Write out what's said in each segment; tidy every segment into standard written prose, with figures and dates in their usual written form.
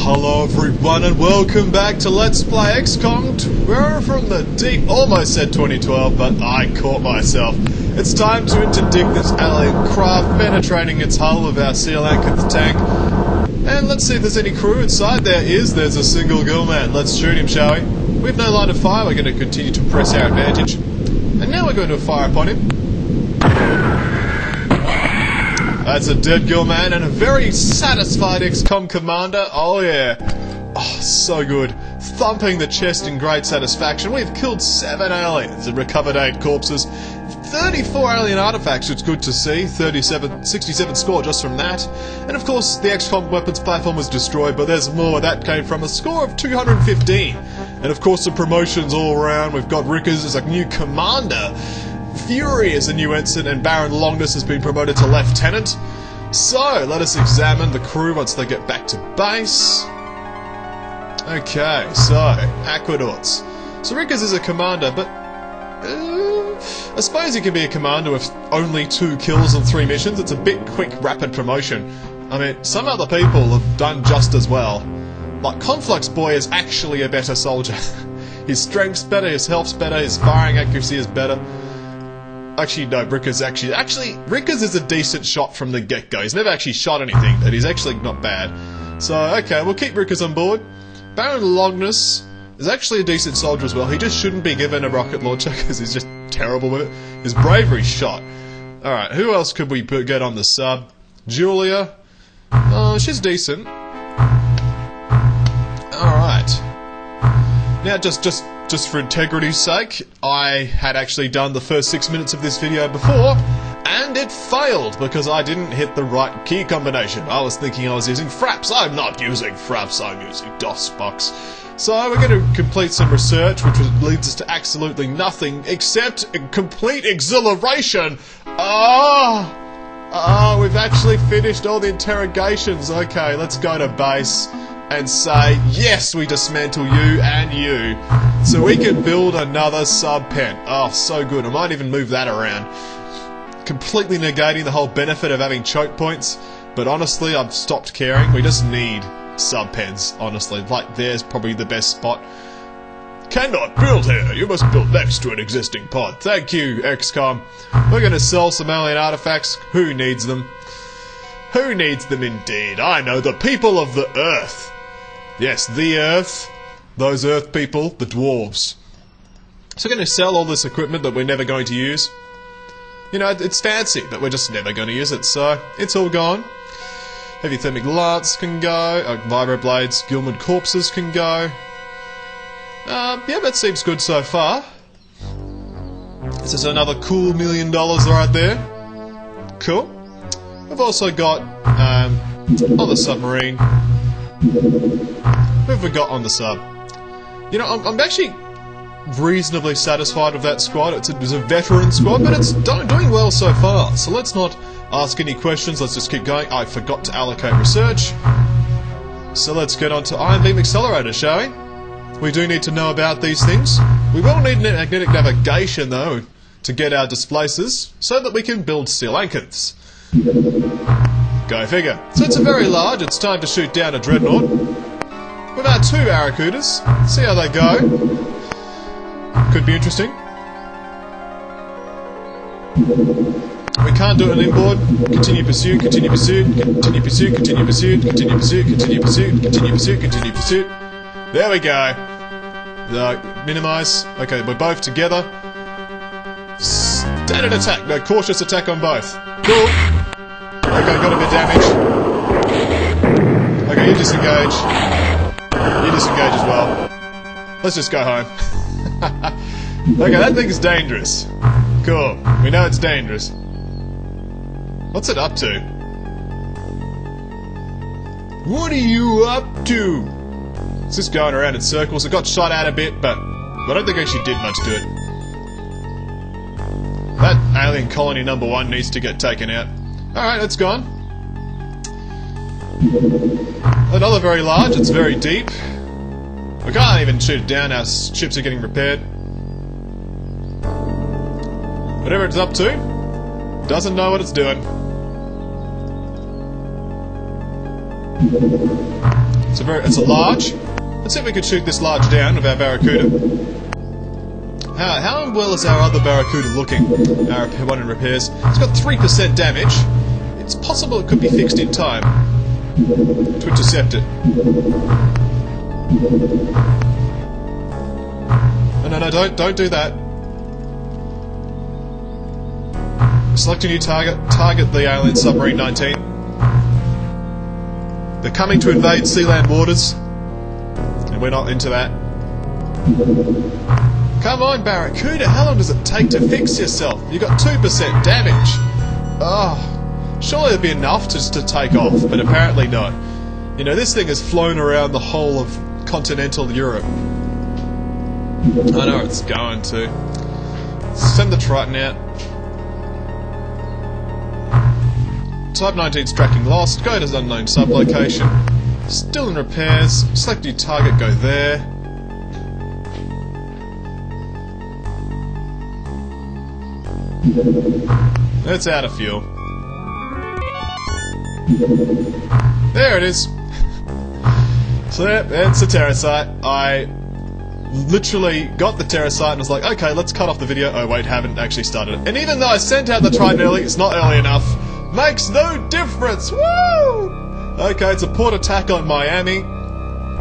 Hello everyone and welcome back to Let's Play XCOM. We're from the deep, almost said 2012, but I caught myself. It's time to interdict this alien craft penetrating its hull with our seal anchored tank. And let's see if there's any crew inside. There's a single gillman. Let's shoot him, shall we? We have no line of fire, we're going to continue to press our advantage. And now we're going to fire upon him. That's a dead gillman and a very satisfied XCOM commander. Oh yeah. Oh, so good. Thumping the chest in great satisfaction. We've killed 7 aliens and recovered 8 corpses. 34 alien artifacts, it's good to see. 67 score just from that. And of course, the XCOM weapons platform was destroyed, but there's more where that came from. A score of 215. And of course, the promotions all around. We've got Rickers as a new commander. Fury is a new ensign, and Baron Longness has been promoted to lieutenant. So, let us examine the crew once they get back to base. Okay, so, Aqueducts. So Rickers is a commander, but I suppose he can be a commander with only 2 kills on 3 missions. It's a bit quick, rapid promotion. I mean, some other people have done just as well. Like, Konflux Boy is actually a better soldier. His strength's better, his health's better, his firing accuracy is better. Actually, no, Rickers Rickers is a decent shot from the get-go. He's never actually shot anything, but he's actually not bad. So, okay, we'll keep Rickers on board. Baron Longness is actually a decent soldier as well. He just shouldn't be given a rocket launcher because he's just terrible with it. His bravery's shot. Alright, who else could we get on the sub? Julia. Oh, she's decent. Alright. Now, just for integrity's sake, I had actually done the first 6 minutes of this video before, and it failed because I didn't hit the right key combination. I was thinking I was using fraps. I'm not using fraps, I'm using DOSBox. So we're going to complete some research, which leads us to absolutely nothing except complete exhilaration. We've actually finished all the interrogations. Okay, let's go to base and say, yes, we dismantle you and you. So we can build another sub-pen. Oh, so good. I might even move that around. Completely negating the whole benefit of having choke points. But honestly, I've stopped caring. We just need sub-pens, honestly. Like, there's probably the best spot. Cannot build here. You must build next to an existing pod. Thank you, XCOM. We're going to sell some alien artifacts. Who needs them? Who needs them indeed? I know, the people of the Earth. Yes, the Earth. Those Earth people, the dwarves. So we're going to sell all this equipment that we're never going to use. You know, it's fancy, but we're just never going to use it, so it's all gone. Heavy thermic lance can go. Vibroblades, Gilman corpses can go. Yeah, that seems good so far. This is another cool $1 million right there. Cool. We've also got, on the submarine, who have we got on the sub? You know, I'm actually reasonably satisfied with that squad. It's a veteran squad, but it's doing well so far. So let's not ask any questions, let's just keep going. I forgot to allocate research. So let's get on to Iron Beam Accelerator, shall we? We do need to know about these things. We will need magnetic navigation, though, to get our displacers, so that we can build seal anchors. Go figure. So it's it's time to shoot down a dreadnought. We've had 2 Barracudas. See how they go. Could be interesting. We can't do it on inboard. Continue pursuit, continue pursuit, continue pursuit, continue pursuit, continue pursuit, continue pursuit, continue pursuit, continue pursuit. There we go. Minimize. Okay, we're both together. Standard attack. No, cautious attack on both. Cool. Okay, got a bit of damage. Okay, you disengage. You disengage as well. Let's just go home. Okay, that thing's dangerous. Cool. We know it's dangerous. What's it up to? What are you up to? It's just going around in circles. It got shot out a bit, but I don't think it actually did much to it. That alien colony number 1 needs to get taken out. Alright, it's gone. Another very large, it's very deep. We can't even shoot it down, our ships are getting repaired. Whatever it's up to, doesn't know what it's doing. It's a large. Let's see if we can shoot this large down with our Barracuda. How well is our other Barracuda looking? Our one in repairs. It's got 3% damage. It's possible it could be fixed in time to intercept it. No, don't do that. Select a new target. Target the alien submarine 19. They're coming to invade sea-land waters, and we're not into that. Come on, Barracuda, how long does it take to fix yourself? You got 2% damage. Oh, surely it'd be enough just to take off, but apparently not. You know, this thing has flown around the whole of continental Europe. I know it's going to. Send the Triton out. Type 19's tracking lost. Go to unknown sublocation. Still in repairs. Select new target. Go there. It's out of fuel. There it is. So yeah, it's a Terrasite. I literally got the Terrasite and was like, okay, let's cut off the video. Oh wait, haven't actually started it. And even though I sent out the Triton early, it's not early enough. Makes no difference! Woo! Okay, it's a port attack on Miami.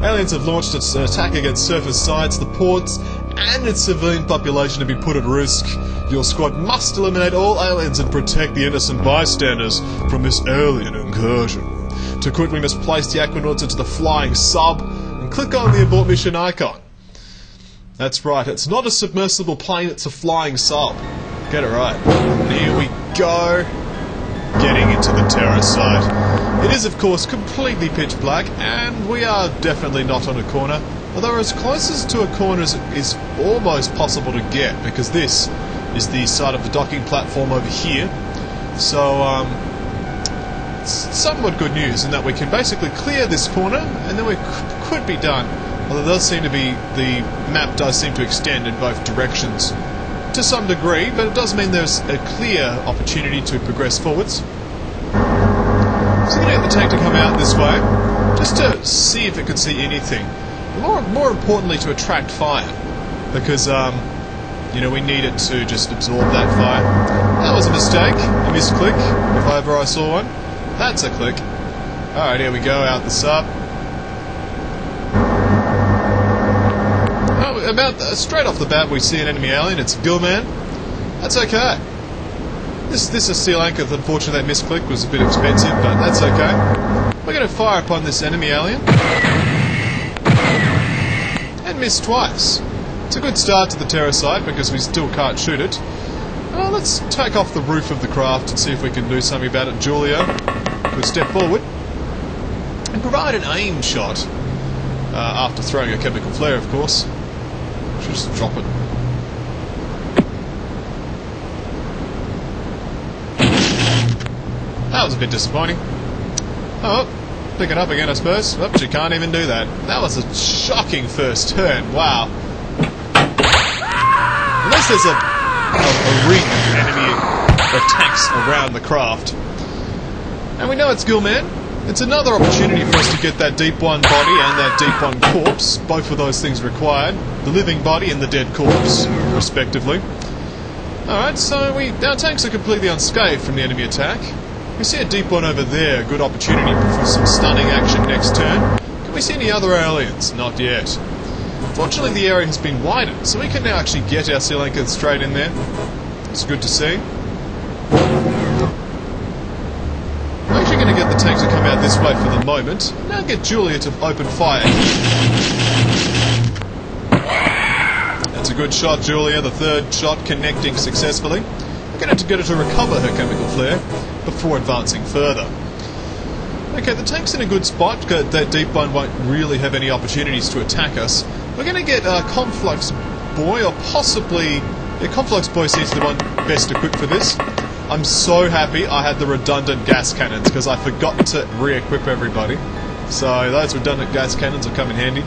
Aliens have launched an attack against surface sites, the ports, and its civilian population to be put at risk. Your squad must eliminate all aliens and protect the innocent bystanders from this alien incursion. To quit, we must place the Aquanauts into the flying sub and click on the abort mission icon. That's right, it's not a submersible plane, it's a flying sub. Get it right. And here we go. Getting into the Terrasite. It is, of course, completely pitch black, and we are definitely not on a corner. Although as close as to a corner as it is almost possible to get, because this is the side of the docking platform over here. So, it's somewhat good news in that we can basically clear this corner, and then we could be done. Although there does seem to be, the map does seem to extend in both directions to some degree, but it does mean there's a clear opportunity to progress forwards. So I'm going to get the tank to come out this way, just to see if it could see anything. More importantly, to attract fire, because you know, we need it to just absorb that fire. That was a mistake, a misclick, if ever I saw one. That's a click. Alright, here we go, out the sub. Straight off the bat we see an enemy alien, it's Gillman. That's okay. This is Seal Anchor, unfortunately that misclick was a bit expensive, but that's okay. We're going to fire upon this enemy alien. And miss twice. It's a good start to the Terrasite because we still can't shoot it. Let's take off the roof of the craft and see if we can do something about it. Julia could step forward and provide an aim shot after throwing a chemical flare, of course. Should just drop it. That was a bit disappointing. Oh, pick it up again, I suppose. Oops, you can't even do that. That was a shocking first turn. Wow. Unless there's a ring of enemy attacks around the craft. And we know it's Gillman. It's another opportunity for us to get that Deep One body and that Deep One corpse. Both of those things required. The living body and the dead corpse, respectively. Alright, so our tanks are completely unscathed from the enemy attack. We see a Deep One over there, a good opportunity for some stunning action next turn. Can we see any other aliens? Not yet. Fortunately, the area has been widened, so we can now actually get our Seal Anchor straight in there. It's good to see. I'm actually going to get the tank to come out this way for the moment. Now get Julia to open fire. That's a good shot, Julia. The third shot connecting successfully. We're going to have to get her to recover her chemical flare before advancing further. Okay, the tank's in a good spot. That Deep One won't really have any opportunities to attack us. We're going to get Konflux Boy, or possibly... Yeah, Konflux Boy seems the one best equipped for this. I'm so happy I had the redundant gas cannons, because I forgot to re-equip everybody. So those redundant gas cannons will come in handy,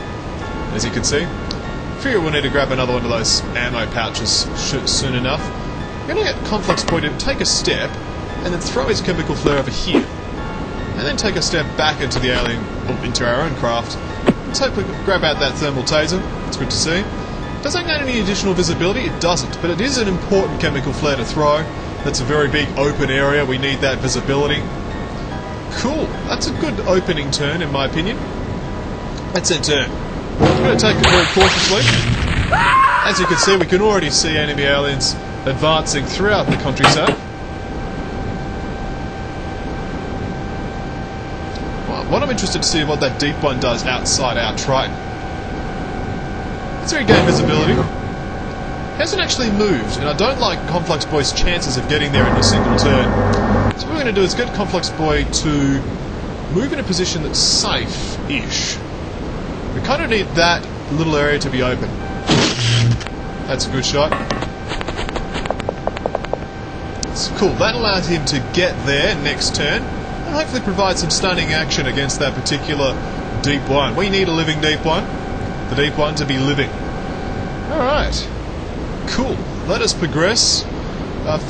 as you can see. I figure we'll need to grab another one of those ammo pouches soon enough. We're going to get Konflux Boy to take a step, and then throw his chemical flare over here. and then take a step back into the alien, or into our own craft. Let's hope we grab out that thermal taser. It's good to see. Does that gain any additional visibility? It doesn't, but it is an important chemical flare to throw. That's a very big open area. We need that visibility. Cool. That's a good opening turn, in my opinion. Let's then turn. I'm going to take it very cautiously. As you can see, we can already see enemy aliens advancing throughout the countryside. Well, what I'm interested to see what that deep one does outside our train. Let's regain visibility. He hasn't actually moved, and I don't like Konflux Boy's chances of getting there in a single turn. So what we're going to do is get Konflux Boy to move in a position that's safe-ish. We kind of need that little area to be open. That's a good shot. It's cool. That allows him to get there next turn, and hopefully provide some stunning action against that particular deep one. We need a living deep one. The deep one to be living. Alright. Cool. Let us progress.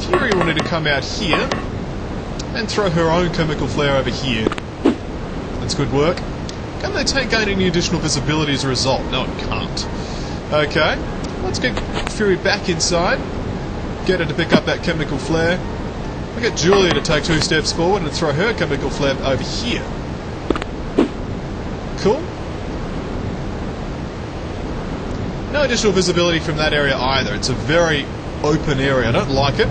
Fury wanted to come out here and throw her own chemical flare over here. That's good work. Can they gain any additional visibility as a result? No, it can't. Okay. Let's get Fury back inside. Get her to pick up that chemical flare. We'll get Julia to take 2 steps forward and throw her chemical flare over here. Cool. No additional visibility from that area either. It's a very open area. I don't like it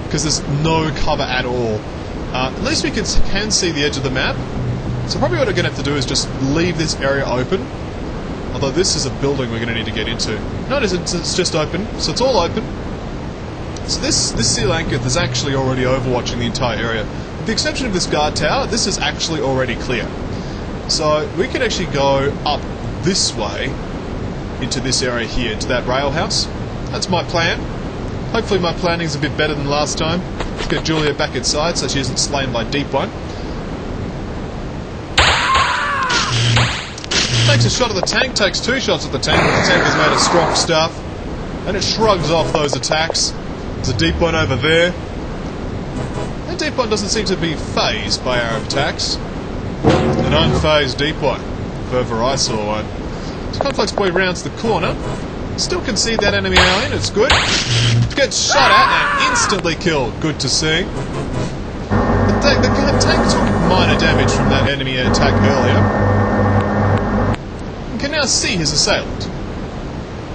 because there's no cover at all. At least we can see the edge of the map. So probably what we're going to have to do is just leave this area open. Although this is a building we're going to need to get into. No, it isn't. It's just open. So it's all open. So this Sea Lanket is actually already overwatching the entire area. With the exception of this guard tower, this is actually already clear. So we can actually go up this way into this area here, into that rail house. That's my plan. Hopefully my planning's a bit better than last time. Let's get Julia back inside so she isn't slain by deep one. Takes a shot at the tank, takes 2 shots at the tank, but the tank is made of strong stuff. And it shrugs off those attacks. There's a deep one over there. That deep one doesn't seem to be phased by our attacks. An unfazed deep one, if ever I saw one. So Konflux Boy rounds the corner. Still can see that enemy alien, it's good. Gets shot at and instantly killed, good to see. The tank took minor damage from that enemy attack earlier. You can now see his assailant.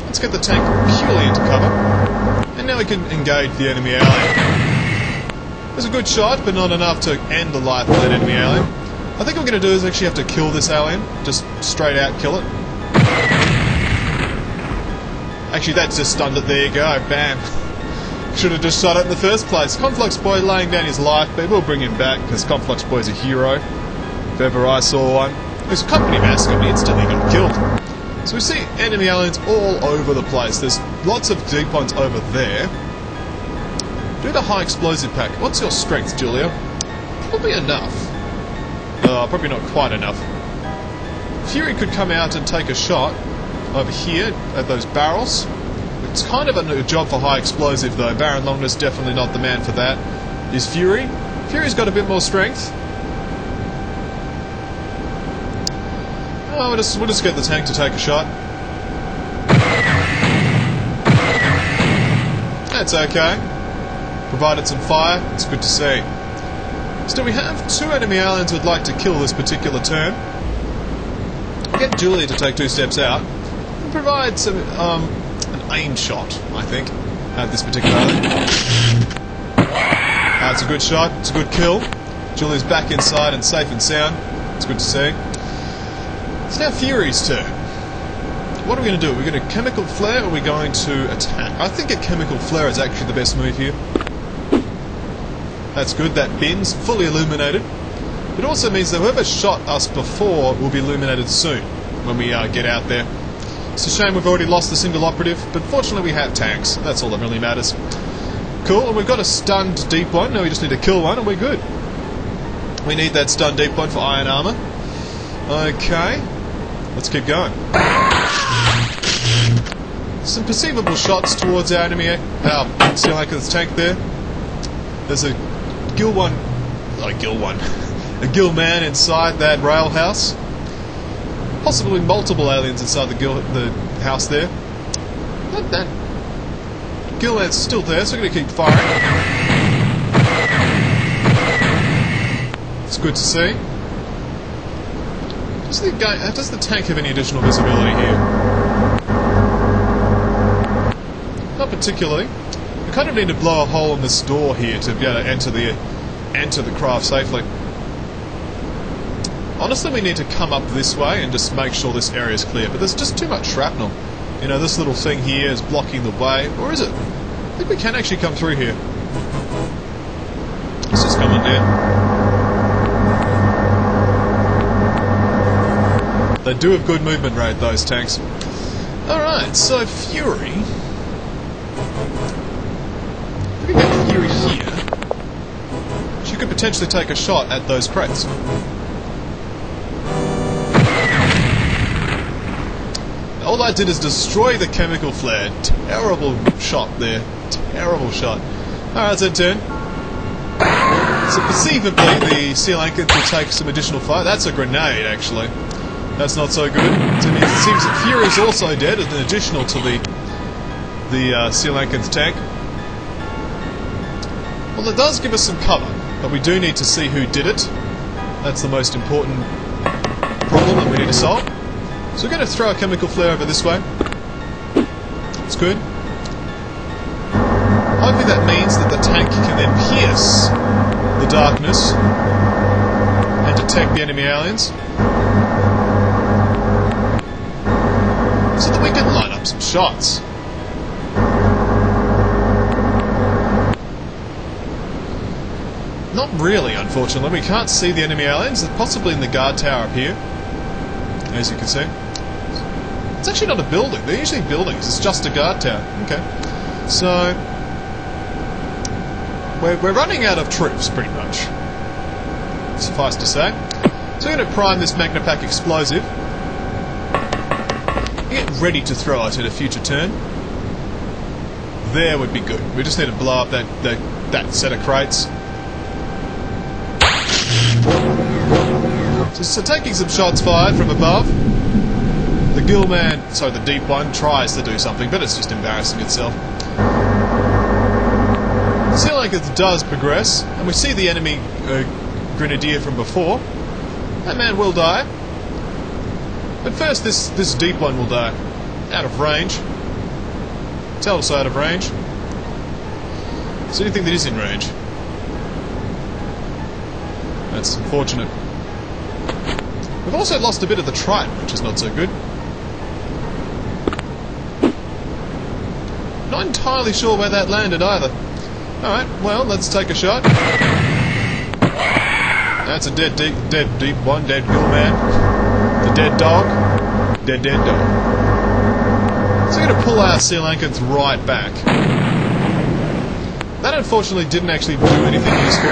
Let's get the tank purely into cover. And now we can engage the enemy alien. It was a good shot, but not enough to end the life of that enemy alien. I think what we're going to do is actually have to kill this alien. Just straight out kill it. Actually, that's just stunned it. There you go. Bam. Should have just shot it in the first place. Konflux Boy laying down his life, but we'll bring him back because Konflux Boy's a hero. If ever I saw one. There's a company mascot, but he instantly got killed. So we see enemy aliens all over the place. There's lots of deep ones over there. Do the high explosive pack. What's your strength, Julia? Probably enough. Probably not quite enough. Fury could come out and take a shot over here at those barrels. It's kind of a job for high explosive though. Baron Longness definitely not the man for that. Is Fury? Fury's got a bit more strength. Oh, we'll just get the tank to take a shot. That's okay. Provided some fire, it's good to see. Still, we have 2 enemy aliens who'd like to kill this particular turn. Get Julia to take 2 steps out and provide some an aim shot, I think, at this particular alien. That's a good shot, it's a good kill. Julia's back inside and safe and sound. It's good to see. It's now Fury's turn. What are we going to do? Are we going to chemical flare or are we going to attack? I think a chemical flare is actually the best move here. That's good, that bin's fully illuminated. It also means that whoever shot us before will be illuminated soon when we get out there. It's a shame we've already lost the single operative, but fortunately we have tanks. That's all that really matters. Cool, and we've got a stunned deep one. Now we just need to kill one and we're good. We need that stunned deep one for iron armor. Okay, let's keep going. Some perceivable shots towards our enemy, Sea Lanker's tank there. There's a a gill man inside that rail house. Possibly multiple aliens inside the house there. That gill man's still there, so we're going to keep firing. It's good to see. Does the tank have any additional visibility here? Not particularly. We kind of need to blow a hole in this door here to be able to enter the craft safely. Honestly, we need to come up this way and just make sure this area is clear, but there's just too much shrapnel. You know, this little thing here is blocking the way. Or is it? I think we can actually come through here. Let's just come on down. They do have good movement rate, those tanks. Alright, so Fury. If we can get Fury here, she could potentially take a shot at those crates. All I did is destroy the chemical flare. Terrible shot there. Terrible shot. Alright, it's in turn. So perceivably the Sea Lankians will take some additional fire. That's a grenade, actually. That's not so good. So it seems that Fury is also dead, as an additional to the Sea Lankians tank. Well, it does give us some cover, but we do need to see who did it. That's the most important problem that we need to solve. So we're going to throw a chemical flare over this way. It's good. Hoping that means that the tank can then pierce the darkness and detect the enemy aliens, so that we can line up some shots. Not really, unfortunately. We can't see the enemy aliens. They're possibly in the guard tower up here, as you can see. It's actually not a building. They're usually buildings. It's just a guard tower. Okay. So we're running out of troops, pretty much. Suffice to say. So we're going to prime this Magnapack explosive. Get ready to throw it at a future turn. There would be good. We just need to blow up that set of crates. So taking some shots fired from above. The Gillman, sorry, the deep one, tries to do something, but it's just embarrassing itself. The Sea Lankians does progress, and we see the enemy grenadier from before. That man will die. But first, this deep one will die. Out of range. Tell us out of range. Is there anything that is in range? That's unfortunate. We've also lost a bit of the Triton, which is not so good. Not entirely sure where that landed either. Alright, well, let's take a shot. That's a dead deep one, dead gill man. The dead dog. Dead dog. So we're going to pull our Sea Lankians right back. That unfortunately didn't actually do anything useful.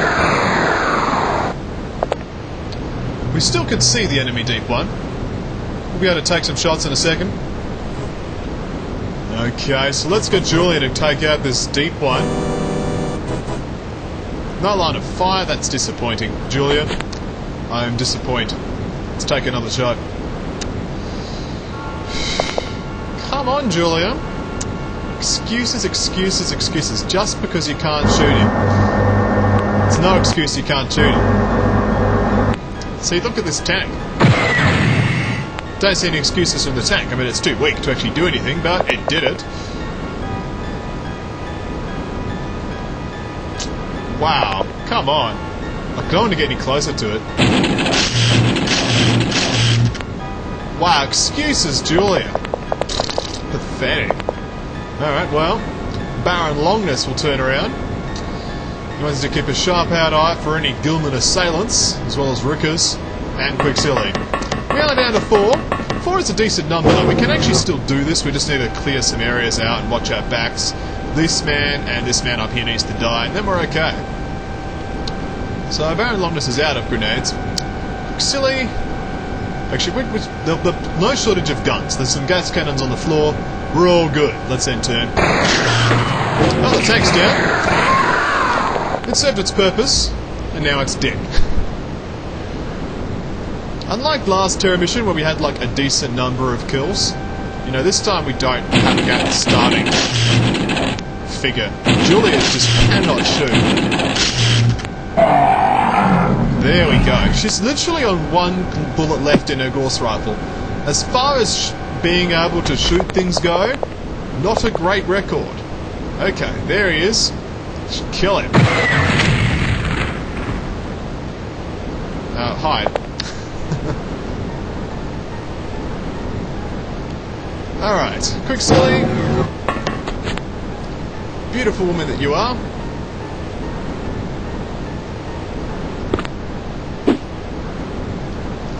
We still can see the enemy deep one. We'll be able to take some shots in a second. Okay, so let's get Julia to take out this deep one. No line of fire, that's disappointing. Julia, I am disappointed. Let's take another shot. Come on, Julia. Excuses, excuses, excuses. Just because you can't shoot him. It's no excuse you can't shoot him. See, look at this tank. Don't see any excuses from the tank. I mean, it's too weak to actually do anything, but it did it. Wow, come on. I don't want to get any closer to it. Wow, excuses, Julia. Pathetic. Alright, well, Baron Longness will turn around. He wants to keep a sharp-eyed eye for any Gilman assailants, as well as Rickers and Quicksilly. We are down to 4. 4 is a decent number, though. We can actually still do this. We just need to clear some areas out and watch our backs. This man and this man up here needs to die, and then we're okay. So Baron Longness is out of grenades. Quicksilly... Actually, no shortage of guns. There's some gas cannons on the floor. We're all good. Let's end turn. Oh, the tank's down. It served its purpose, and now it's dead. Unlike last Terra mission where we had like a decent number of kills, you know, this time we don't have a game starting figure. Julia just cannot shoot. There we go. She's literally on one bullet left in her Gauss rifle. As far as being able to shoot things go, not a great record. Okay, there he is. Should kill him. Hide. Alright, quick silly. Beautiful woman that you are.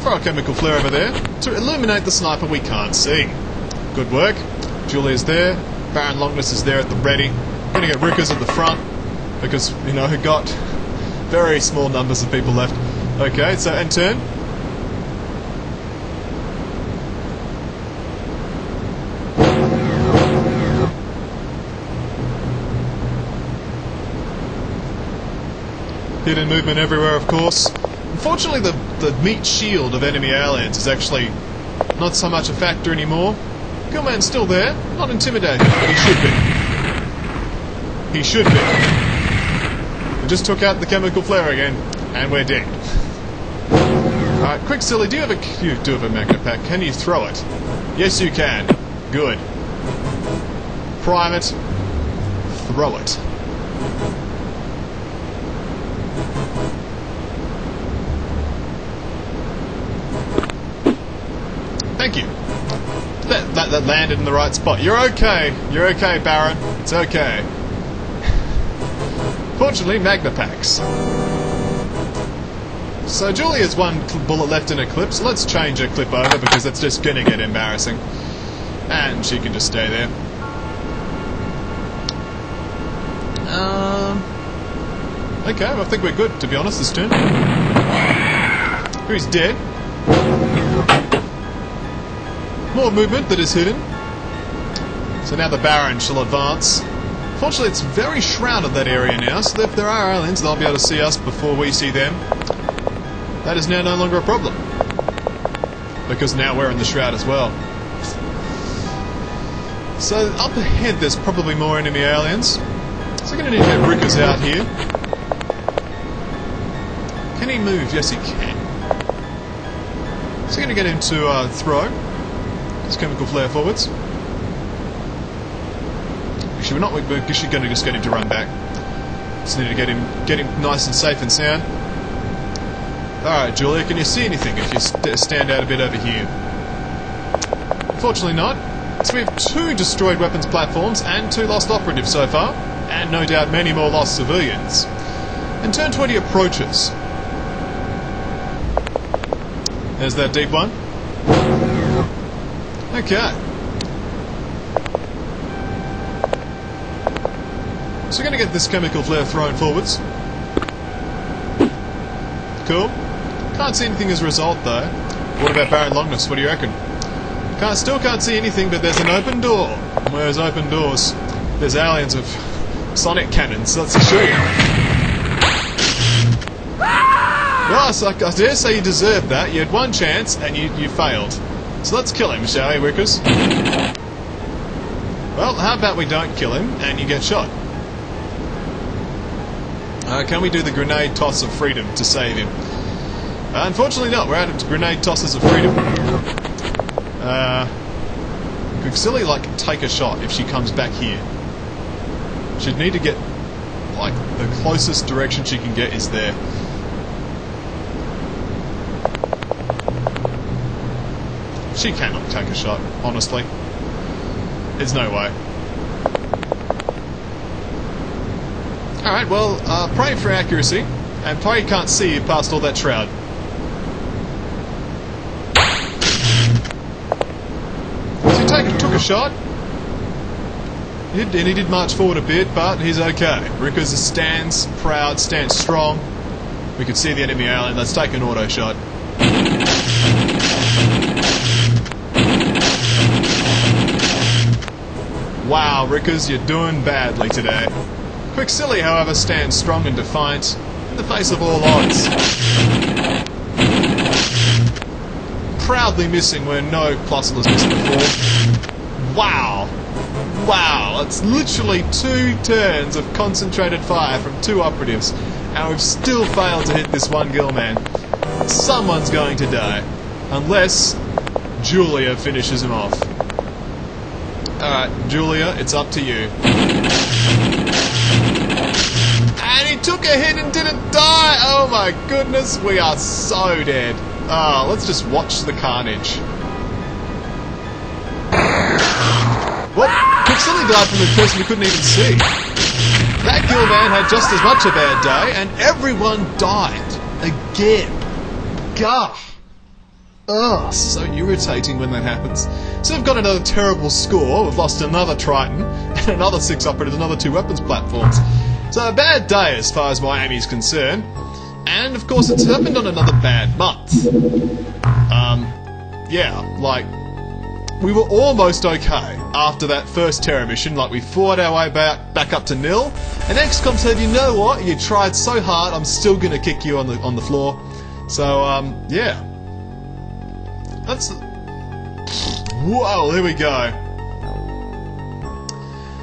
Throw a chemical flare over there to illuminate the sniper we can't see. Good work. Julia's there. Baron Longness is there at the ready. Gonna get Rickers at the front because, you know, we've got very small numbers of people left. Okay, so, and turn. Hidden movement everywhere, of course. Unfortunately, the meat shield of enemy aliens is actually not so much a factor anymore. Gillman's still there, not intimidated, but he should be. He should be. We just took out the chemical flare again, and we're dead. Alright, quick silly, do you have a magna pack? Can you throw it? Yes, you can. Good. Prime it. Throw it. Thank you. That landed in the right spot. You're okay. You're okay, Baron. It's okay. Fortunately, magna packs. So Julia's one bullet left in her clip, so let's change her clip over because it's just gonna get embarrassing. And she can just stay there. Okay, I think we're good, to be honest, this turn. Who's dead? More movement that is hidden. So now the Baron shall advance. Fortunately, it's very shrouded, that area now, so that if there are aliens, they'll be able to see us before we see them. That is now no longer a problem. Because now we're in the shroud as well. So up ahead there's probably more enemy aliens. So we're going to need to get Rickers out here. Can he move? Yes he can. So we're going to get him to throw his chemical flare forwards. Actually we're actually going to just get him to run back. Just need to get him nice and safe and sound. Alright, Julia, can you see anything if you stand out a bit over here? Unfortunately not. So we have 2 destroyed weapons platforms and 2 lost operatives so far, and no doubt many more lost civilians. And turn 20 approaches. There's that deep one. Okay. So we're going to get this chemical flare thrown forwards. Cool. Can't see anything as a result though. What about Baron Longness? What do you reckon? Still can't see anything, but there's an open door. And where there's open doors, there's aliens with sonic cannons, that's for sure. Well, so I dare say you deserved that. You had one chance and you failed. So let's kill him, shall we, Rickers? Well, how about we don't kill him and you get shot? Can we do the grenade toss of freedom to save him? Unfortunately not, we're out of grenade tosses of freedom. Could silly like take a shot if she comes back here. She'd need to get, like, the closest direction she can get is there. She cannot take a shot, honestly. There's no way. Alright, well, pray for accuracy, and pray you can't see you past all that shroud. So he took a shot, and he did march forward a bit, but he's okay. Rickers stands proud, stands strong. We can see the enemy alien. Let's take an auto shot. Wow, Rickers, you're doing badly today. Quicksilly, however, stands strong and defiant in the face of all odds. proudly missing where no cluster was missed before. Wow. Wow, it's literally 2 turns of concentrated fire from 2 operatives, and we've still failed to hit this one girl man. Someone's going to die, unless Julia finishes him off. Alright, Julia, it's up to you. And he took a hit and didn't die! Oh my goodness, we are so dead. Ah, let's just watch the carnage. Well, Quicksilly died from a person we couldn't even see. That gill man had just as much a bad day, and everyone died. Again. Gah. Ugh, so irritating when that happens. So we've got another terrible score. We've lost another Triton, and another 6 operatives, another 2 weapons platforms. So a bad day as far as Miami's concerned. And, of course, it's happened on another bad month. Yeah, like, we were almost okay after that first terror mission. Like, we fought our way back up to nil, and XCOM said, you know what, you tried so hard, I'm still gonna kick you on the floor. So, yeah. That's... Whoa, there we go.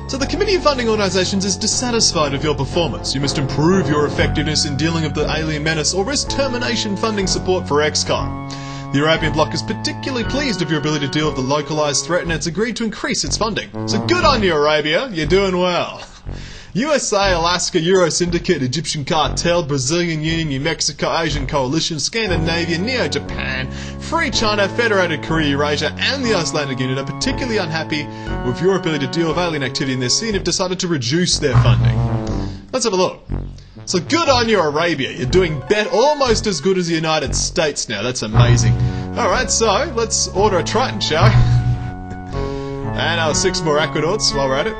So the Committee of Funding Organisations is dissatisfied with your performance. You must improve your effectiveness in dealing with the alien menace or risk termination funding support for XCOM. The European bloc is particularly pleased with your ability to deal with the localised threat and it's agreed to increase its funding. So good on you, Arabia, you're doing well. USA, Alaska, Euro Syndicate, Egyptian Cartel, Brazilian Union, New Mexico, Asian Coalition, Scandinavia, Neo-Japan, Free China, Federated Korea, Eurasia and the Icelandic Union are particularly unhappy with your ability to deal with alien activity in their sea and have decided to reduce their funding. Let's have a look. So good on you, Arabia. You're doing almost as good as the United States now. That's amazing. Alright, so let's order a Triton, shall we? And our 6 more Aquanauts while we're at it.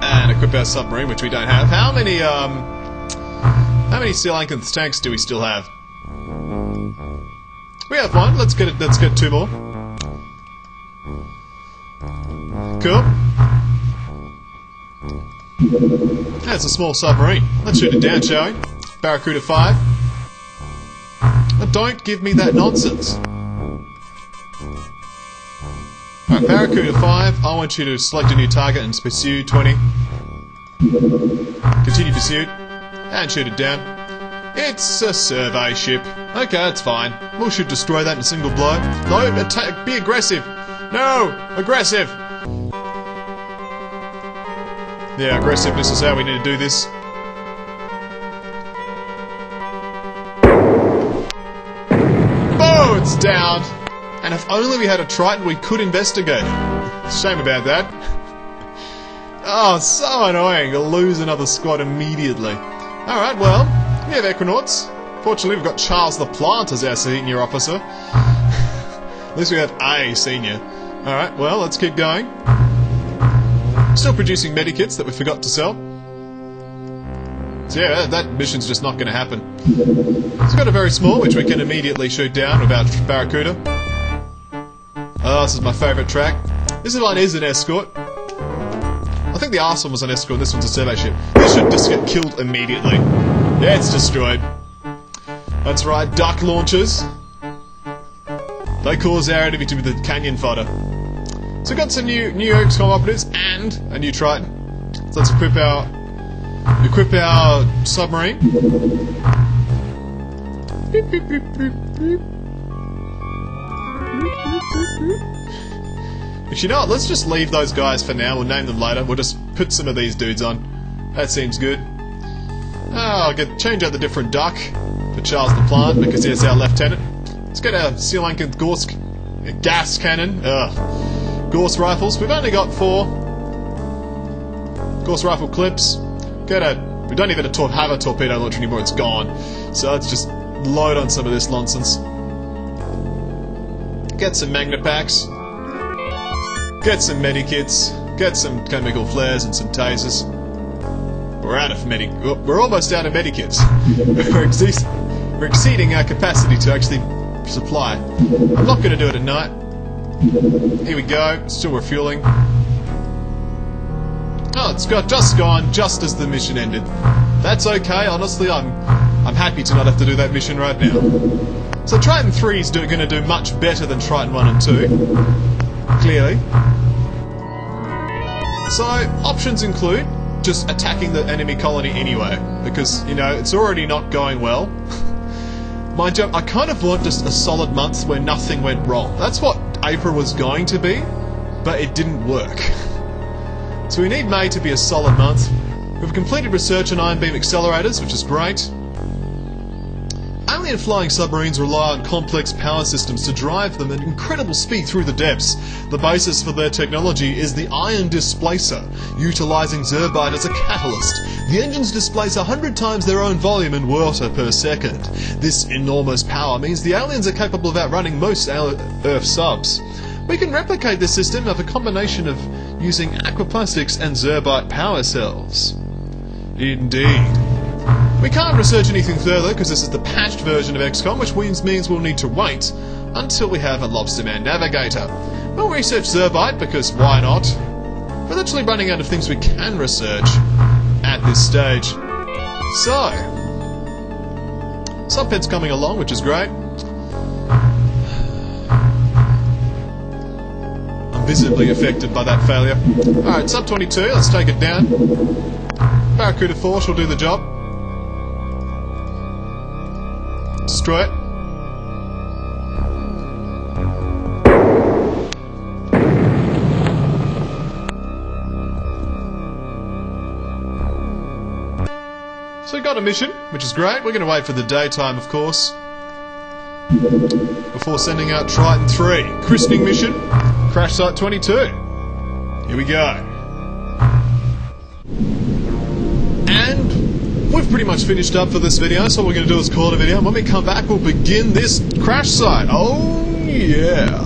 And equip our submarine, which we don't have. How many Sea Lankan tanks do we still have? We have 1. Let's get 2 more. Cool. That's a small submarine. Let's shoot it down, shall we? Barracuda 5. But don't give me that nonsense. Alright, Barracuda 5. I want you to select a new target and pursue 20. Continue pursuit. And shoot it down. It's a survey ship. Okay, that's fine. We should destroy that in a single blow. No, be aggressive. No! Aggressive! Yeah, aggressiveness is how we need to do this. Oh, it's down! And if only we had a Triton, we could investigate it. Shame about that. Oh, so annoying to lose another squad immediately. Alright, well, we have Equinauts. Fortunately, we've got Charles the Plant as our senior officer. At least we have a senior. Alright, well, let's keep going. Still producing medikits that we forgot to sell. So yeah, that mission's just not going to happen. So we've got a very small, which we can immediately shoot down with our Barracuda. Oh, this is my favourite track. This one is an escort. I think the last one was an escort, this one's a survey ship. This should just get killed immediately. Yeah, it's destroyed. That's right, duck launchers. They cause our enemy to be the canyon fodder. So we've got some new XCOM operatives and a new Triton. So let's equip our submarine. Beep, beep, beep, beep, beep. But you know what, let's just leave those guys for now, we'll name them later, we'll just put some of these dudes on. That seems good. Oh, I'll change out the different duck for Charles the Plant, because he's our lieutenant. Let's get our Sea Lankan gas cannon. Gorse rifles. We've only got 4 Gorse rifle clips. We don't even have a torpedo launcher anymore, it's gone. So let's just load on some of this nonsense. Get some magna packs. Get some medikits. Get some chemical flares and some tasers. We're out of we're almost out of medikits. We're exceeding our capacity to actually supply. I'm not going to do it at night. Here we go, still refueling. Oh, it's just gone just as the mission ended. That's okay, honestly, I'm happy to not have to do that mission right now. So Triton 3 is going to do much better than Triton 1 and 2, clearly. So, options include just attacking the enemy colony anyway, because, you know, it's already not going well. Mind you, I kind of want just a solid month where nothing went wrong. That's what April was going to be, but it didn't work. So we need May to be a solid month. We've completed research on ion beam accelerators, which is great. Alien flying submarines rely on complex power systems to drive them at incredible speed through the depths. The basis for their technology is the ion displacer, utilising Zerbite as a catalyst. The engines displace 100 times their own volume in water per second. This enormous power means the aliens are capable of outrunning most Earth subs. We can replicate this system of a combination of using aquaplastics and Zerbite power cells. Indeed. We can't research anything further because this is the patched version of XCOM, which means we'll need to wait until we have a Lobsterman Navigator. We'll research Zerbite because why not? We're literally running out of things we can research at this stage. So, Subpet's coming along, which is great. I'm visibly affected by that failure. Alright, Sub 22, let's take it down. Barracuda 4 shall do the job. Destroy it. So we got a mission, which is great. We're going to wait for the daytime, of course, before sending out Triton 3. Christening mission, Crash Site 22. Here we go. And we've pretty much finished up for this video, so what we're going to do is call it a video, and when we come back we'll begin this crash site. Oh yeah!